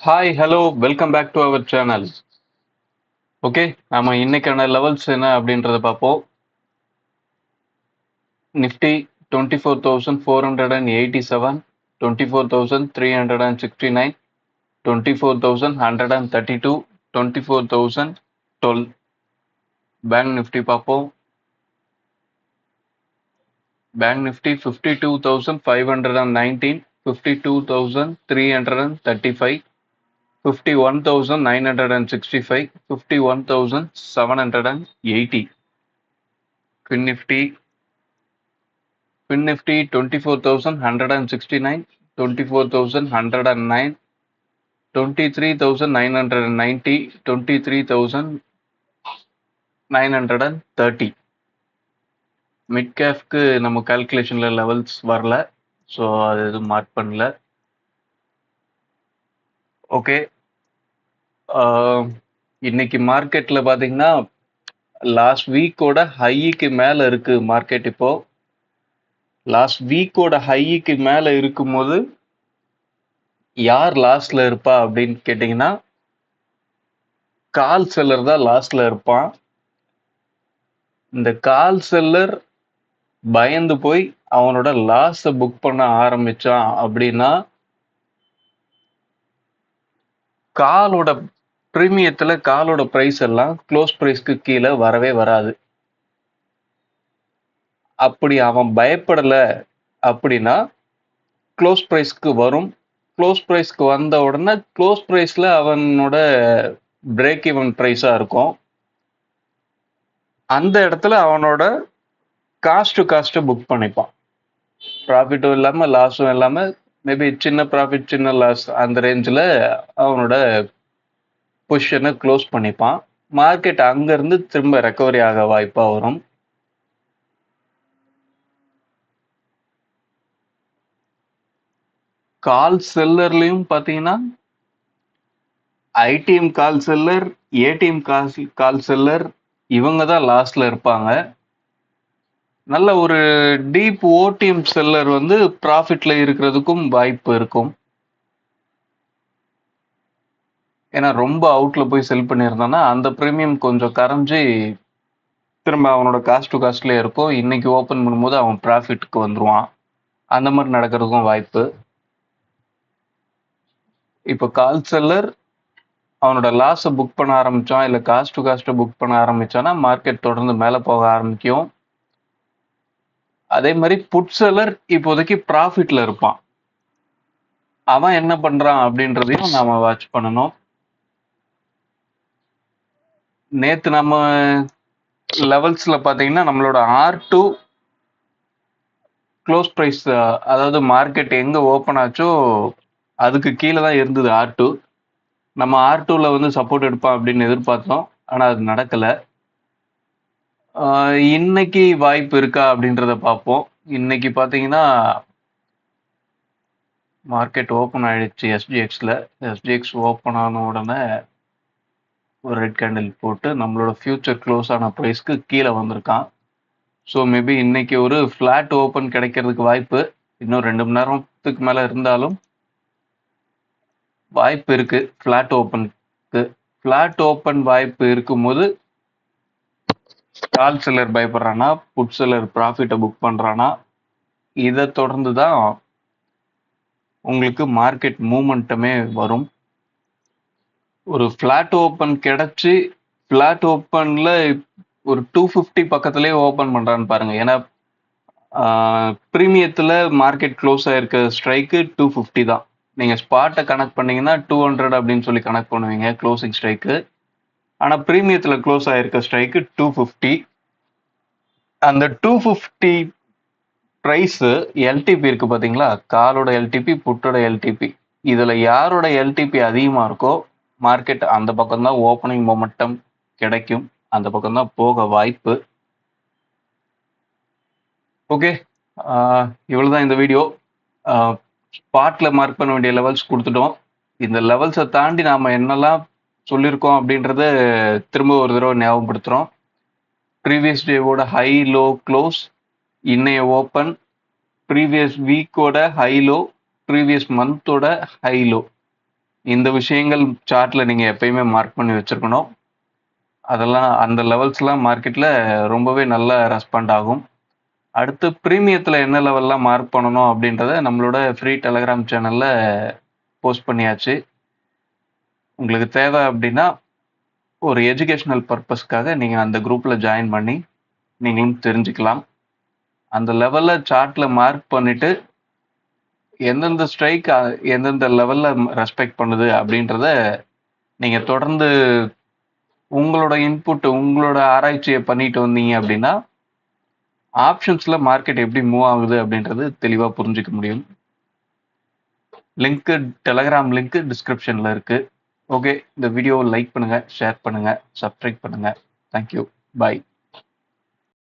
Hi hello welcome back to our channel. Okay, நம்ம இன்னைக்கான levels என்ன அப்படின்றத பார்ப்போம். நிஃப்டி 24,487, 24,369, 24,132, 24,012. பேங்க் நிஃப்டி பார்ப்போம். பேங்க் நிஃப்டி 52,519, 52,335, 51,965, 51,780. FinNifty 24,169, 24,109, 23,990, 23,930. மிட் கேப்க்கு நம்ம கால்குலேஷன்ல லெவல்ஸ் வரல, ஸோ அது எதுவும் மார்க் பண்ணல. ஓகே, இன்னைக்கு மார்க்கெட்ல பாத்தீங்கன்னா லாஸ்ட் வீக்கோட ஹைக்கு மேல இருக்கு மார்க்கெட். இப்போ லாஸ்ட் வீக்கோட ஹைக்கு மேல இருக்கும்போது யார் லாஸ்ட்ல இருப்பா அப்படின்னு கேட்டீங்கன்னா கால் செல்லர் தான் லாஸ்ட்ல இருப்பான். இந்த கால் செல்லர் பயந்து போய் அவனோட லாஸ புக் பண்ண ஆரம்பிச்சான் அப்படின்னா காலோட பிரீமியத்துல காலோட பிரைஸ் எல்லாம் க்ளோஸ் பிரைஸ்க்கு கீழே வரவே வராது. அப்படி அவன் பயப்படல அப்படின்னா க்ளோஸ் பிரைஸ்க்கு வரும். க்ளோஸ் பிரைஸ்க்கு வந்த உடனே க்ளோஸ் பிரைஸ்ல அவனோட பிரேக் ஈவன் பிரைஸா இருக்கும். அந்த இடத்துல அவனோட காஸ்ட் டு காஸ்ட்டை புக் பண்ணிப்பான். ப்ராஃபிட்டும் இல்லாம லாஸும் இல்லாம மேபி சின்ன ப்ராஃபிட் சின்ன லாஸ் அந்த ரேஞ்சில் அவனோட பொசிஷனை க்ளோஸ் பண்ணிப்பான். மார்க்கெட் அங்கிருந்து திரும்ப ரெக்கவரி ஆக வாய்ப்பா வரும். கால் செல்லர்லயும் பாத்தீங்கன்னா ஐடிஎம் கால் செல்லர், ஏடிஎம் கால் செல்லர் இவங்க தான் லாஸ்ட்ல இருப்பாங்க. நல்ல ஒரு டீப் ஓடிஎம் செல்லர் வந்து ப்ராஃபிட்ல இருக்கிறதுக்கும் வாய்ப்பு இருக்கும். ஏன்னா ரொம்ப அவுட்ல போய் செல் பண்ணியிருந்தான்னா அந்த ப்ரீமியம் கொஞ்சம் கரைஞ்சி திரும்ப அவனோட காஸ்ட் டு காஸ்ட்லேயே இருக்கும். இன்னைக்கு ஓப்பன் பண்ணும்போது அவன் ப்ராஃபிட்டுக்கு வந்துருவான். அந்த மாதிரி நடக்கிறதுக்கும் வாய்ப்பு. இப்போ கால் செல்லர் அவனோட லாஸை புக் பண்ண ஆரம்பிச்சான், இல்லை காஸ்ட் டு காஸ்ட்டை புக் பண்ண ஆரம்பிச்சான்னா மார்க்கெட் தொடர்ந்து மேலே போக ஆரம்பிக்கும். அதே மாதிரி புட் செல்லர் இப்போதைக்கு ப்ராஃபிட்ல இருப்பான். அவன் என்ன பண்றான் அப்படின்றதையும் நாம வாட்ச் பண்ணணும். நேத்து நம்ம லெவல்ஸ்ல பாத்தீங்கன்னா நம்மளோட R2 க்ளோஸ் பிரைஸ், அதாவது மார்க்கெட் எங்க ஓப்பன் ஆச்சோ அதுக்கு கீழே தான் இருந்தது R2. நம்ம R2ல வந்து சப்போர்ட் எடுப்பான் அப்படின்னு எதிர்பார்த்தோம், ஆனா அது நடக்கல. இன்னைக்கு வாய்ப்பு இருக்கா அப்படின்றத பார்ப்போம். இன்னைக்கு பாத்தீங்கன்னா மார்க்கெட் ஓப்பன் ஆயிடுச்சு எஸ்ஜிஎக்ஸ்ல. எஸ்ஜிஎக்ஸ் ஓப்பன் ஆன உடனே ஒரு ரெட் கேண்டில் போட்டு நம்மளோட ஃபியூச்சர் க்ளோஸ் ஆன ப்ரைஸ்க்கு கீழே வந்திருக்கான். ஸோ மேபி இன்னைக்கு ஒரு ஃப்ளாட் ஓப்பன் கிடைக்கிறதுக்கு வாய்ப்பு. இன்னும் 2 மணி நேரத்துக்கு மேலே இருந்தாலும் வாய்ப்பு இருக்கு ஃப்ளாட் ஓப்பனுக்கு. ஃப்ளாட் ஓப்பன் வாய்ப்பு இருக்கும்போது கால் செல்லர் பயப்படுறானா, புட் செல்லர் ப்ராஃபிட்டை புக் பண்றானா, இதை தொடர்ந்து தான் உங்களுக்கு மார்க்கெட் மூமெண்ட்டுமே வரும். ஒரு ஃப்ளாட் ஓப்பன் கிடைச்சி ஃப்ளாட் ஓப்பன்ல ஒரு 250 பக்கத்துலேயே ஓப்பன் பண்றான்னு பாருங்க. ஏன்னா ப்ரீமியத்தில் மார்க்கெட் க்ளோஸ் ஆயிருக்க ஸ்ட்ரைக்கு 250 தான். நீங்கள் ஸ்பாட்டை கனெக்ட் பண்ணீங்கன்னா 200 அப்படின்னு சொல்லி கனெக்ட் பண்ணுவீங்க க்ளோசிங் ஸ்ட்ரைக்கு. ஆனால் ப்ரீமியத்தில் க்ளோஸ் ஆயிருக்க ஸ்ட்ரைக்கு 250. அந்த 250 ப்ரைஸு எல்டிபி இருக்கு பார்த்தீங்களா, காலோட எல்டிபி புட்டோட எல்டிபி, இதில் யாரோட எல்டிபி அதிகமாக இருக்கோ மார்க்கெட் அந்த பக்கம் தான் ஓப்பனிங் மொமெண்டம் கிடைக்கும், அந்த பக்கம் தான் போக வாய்ப்பு. ஓகே, இவ்வளவுதான் இந்த வீடியோ. ஸ்பாட்ல மார்க் பண்ண வேண்டிய லெவல்ஸ் கொடுத்துட்டோம். இந்த லெவல்ஸை தாண்டி நாம என்னெல்லாம் சொல்லியிருக்கோம் அப்படின்றத திரும்ப ஒரு தடவை ஞாபகப்படுத்துறோம். ப்ரீவியஸ் டேவோட ஹை லோ க்ளோஸ், இன்னைய ஓப்பன், ப்ரீவியஸ் வீக்கோட ஹை லோ, ப்ரீவியஸ் மந்தோட ஹை லோ, இந்த விஷயங்கள் சார்ட்ல நீங்க எப்பயுமே மார்க் பண்ணி வச்சிருக்கணும். அதெல்லாம் அந்த லெவல்ஸ்லாம் மார்க்கெட்ல ரொம்பவே நல்லா ரெஸ்பாண்ட் ஆகும். அடுத்து பிரீமியத்துல என்ன லெவல்லாம் மார்க் பண்ணணும் அப்படின்றத நம்மளோட ஃப்ரீ டெலகிராம் சேனல்ல போஸ்ட் பண்ணியாச்சு. உங்களுக்கு தேவை அப்படின்னா ஒரு எஜுகேஷனல் பர்பஸ்க்காக நீங்க அந்த குரூப்ல ஜாயின் பண்ணி நீங்களும் தெரிஞ்சுக்கலாம். அந்த லெவல்ல சார்ட்ல மார்க் பண்ணிட்டு எந்தெந்த ஸ்ட்ரைக் எந்தெந்த லெவல்ல ரெஸ்பெக்ட் பண்ணுது அப்படின்றத நீங்க தொடர்ந்து உங்களோட இன்புட் உங்களோட ஆராய்ச்சியை பண்ணிட்டு வந்தீங்க அப்படின்னா ஆப்ஷன்ஸ்ல மார்க்கெட் எப்படி மூவ் ஆகுது அப்படின்றது தெளிவா புரிஞ்சுக்க முடியும். லிங்க் டெலகிராம் லிங்க் டிஸ்கிரிப்ஷன்ல இருக்கு. ஓகே, இந்த வீடியோவை லைக் பண்ணுங்க, ஷேர் பண்ணுங்க, சப்ஸ்கிரைப் பண்ணுங்க. தேங்க்யூ. பாய்.